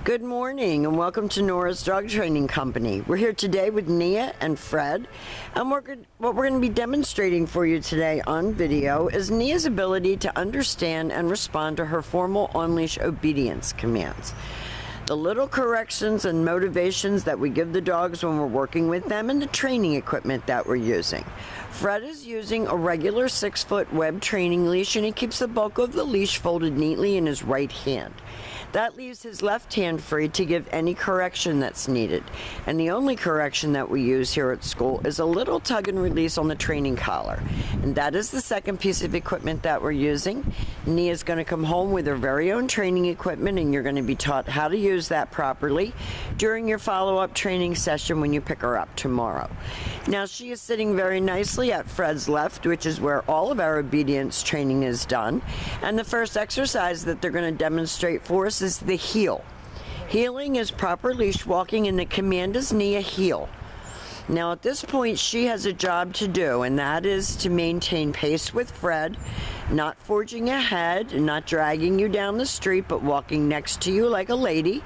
Good morning and welcome to Nora's Dog Training Company. We're here today with Nia and Fred, and what we're going to be demonstrating for you today on video is Nia's ability to understand and respond to her formal on-leash obedience commands. The little corrections and motivations that we give the dogs when we're working with them, and the training equipment that we're using. Fred is using a regular 6-foot web training leash, and he keeps the bulk of the leash folded neatly in his right hand. That leaves his left hand free to give any correction that's needed. And the only correction that we use here at school is a little tug and release on the training collar. And that is the second piece of equipment that we're using. Nia's going to come home with her very own training equipment, and you're going to be taught how to use that properly during your follow-up training session when you pick her up tomorrow. Now, she is sitting very nicely at Fred's left, which is where all of our obedience training is done. And the first exercise that they're going to demonstrate for us is the heel. Heeling is proper leash walking, and the command is Nia heel. Now at this point she has a job to do, and that is to maintain pace with Fred, not forging ahead and not dragging you down the street, but walking next to you like a lady.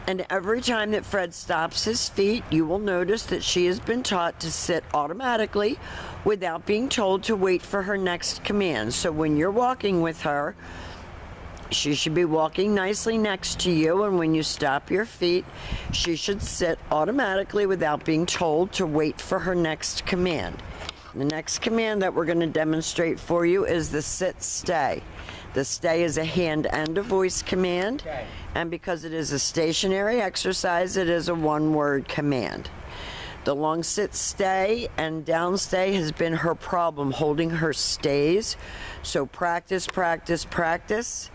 And every time that Fred stops his feet, you will notice that she has been taught to sit automatically without being told to wait for her next command. So when you're walking with her, she should be walking nicely next to you, and when you stop your feet, she should sit automatically without being told to wait for her next command. The next command that we're going to demonstrate for you is the sit stay. The stay is a hand and a voice command, and because it is a stationary exercise, it is a one-word command. The long sit stay and down stay has been her problem, holding her stays. So practice, practice, practice.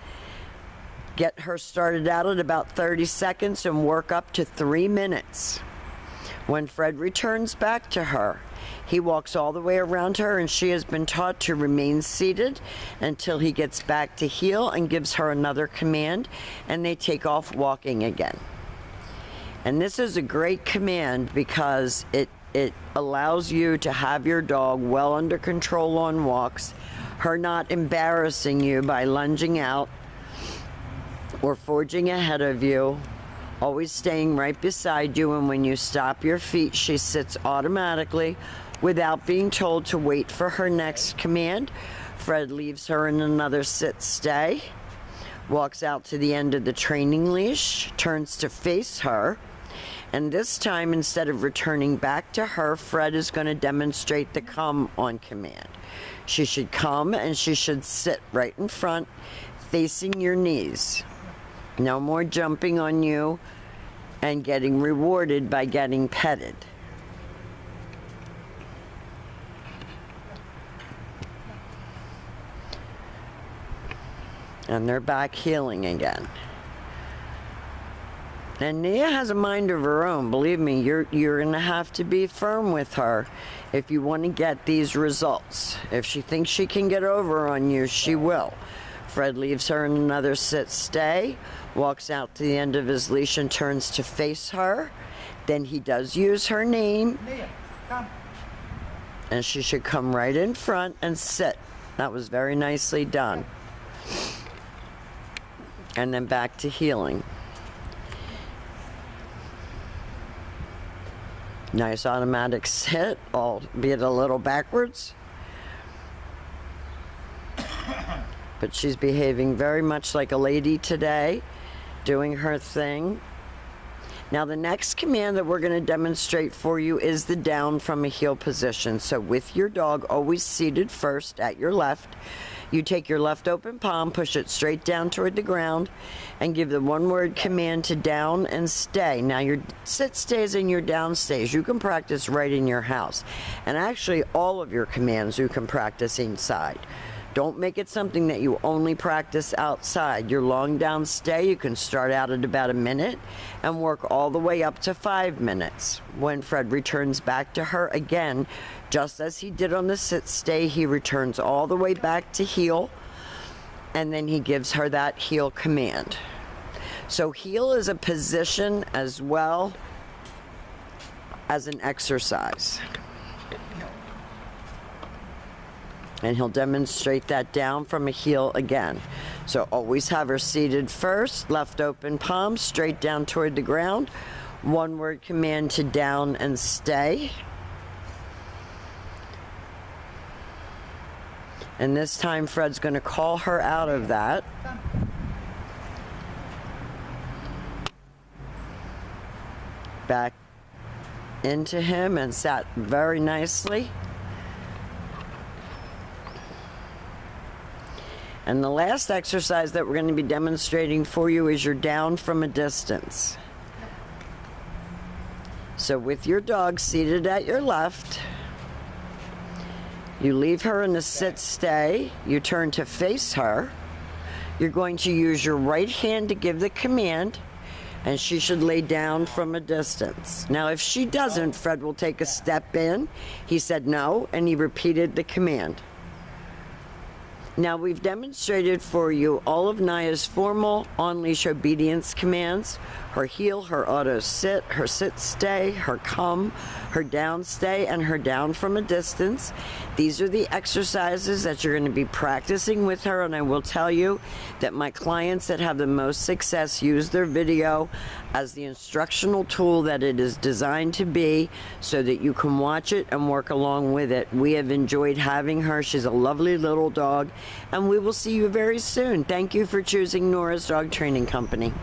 Get her started out at about 30 seconds and work up to 3 minutes. When Fred returns back to her, he walks all the way around her, and she has been taught to remain seated until he gets back to heel and gives her another command, and they take off walking again. And this is a great command because it allows you to have your dog well under control on walks, her not embarrassing you by lunging out or forging ahead of you, always staying right beside you, and when you stop your feet, she sits automatically without being told to wait for her next command. Fred leaves her in another sit stay, walks out to the end of the training leash, turns to face her, and this time, instead of returning back to her, Fred is going to demonstrate the come on command. She should come, and she should sit right in front, facing your knees. No more jumping on you and getting rewarded by getting petted. And they're back heeling again. And Nia has a mind of her own. Believe me, you're going to have to be firm with her if you want to get these results. If she thinks she can get over on you, she will. Fred leaves her in another sit stay, walks out to the end of his leash and turns to face her. Then he does use her name. Nia, come. And she should come right in front and sit. That was very nicely done. And then back to heeling. Nice automatic sit, albeit a little backwards. But she's behaving very much like a lady today, doing her thing. Now the next command that we're going to demonstrate for you is the down from a heel position. So with your dog always seated first at your left, you take your left open palm, push it straight down toward the ground, and give the one-word command to down and stay. Now your sit stays and your down stays, you can practice right in your house. And actually all of your commands you can practice inside. Don't make it something that you only practice outside. Your long down stay, you can start out at about a minute and work all the way up to 5 minutes. When Fred returns back to her again, just as he did on the sit stay, he returns all the way back to heel, and then he gives her that heel command. So heel is a position as well as an exercise. And he'll demonstrate that down from a heel again. So always have her seated first, left open palm, straight down toward the ground. One word command to down and stay. And this time Fred's going to call her out of that. Back into him and sat very nicely. And the last exercise that we're going to be demonstrating for you is your down from a distance. So with your dog seated at your left, you leave her in the sit stay, you turn to face her, you're going to use your right hand to give the command, and she should lay down from a distance. Now if she doesn't, Fred will take a step in. He said no, and he repeated the command. Now we've demonstrated for you all of Naya's formal on-leash obedience commands: her heel, her auto sit, her sit stay, her come, her down stay, and her down from a distance. These are the exercises that you're going to be practicing with her, and I will tell you that my clients that have the most success use their video as the instructional tool that it is designed to be, so that you can watch it and work along with it. We have enjoyed having her. She's a lovely little dog, and we will see you very soon. Thank you for choosing Nora's Dog Training Company.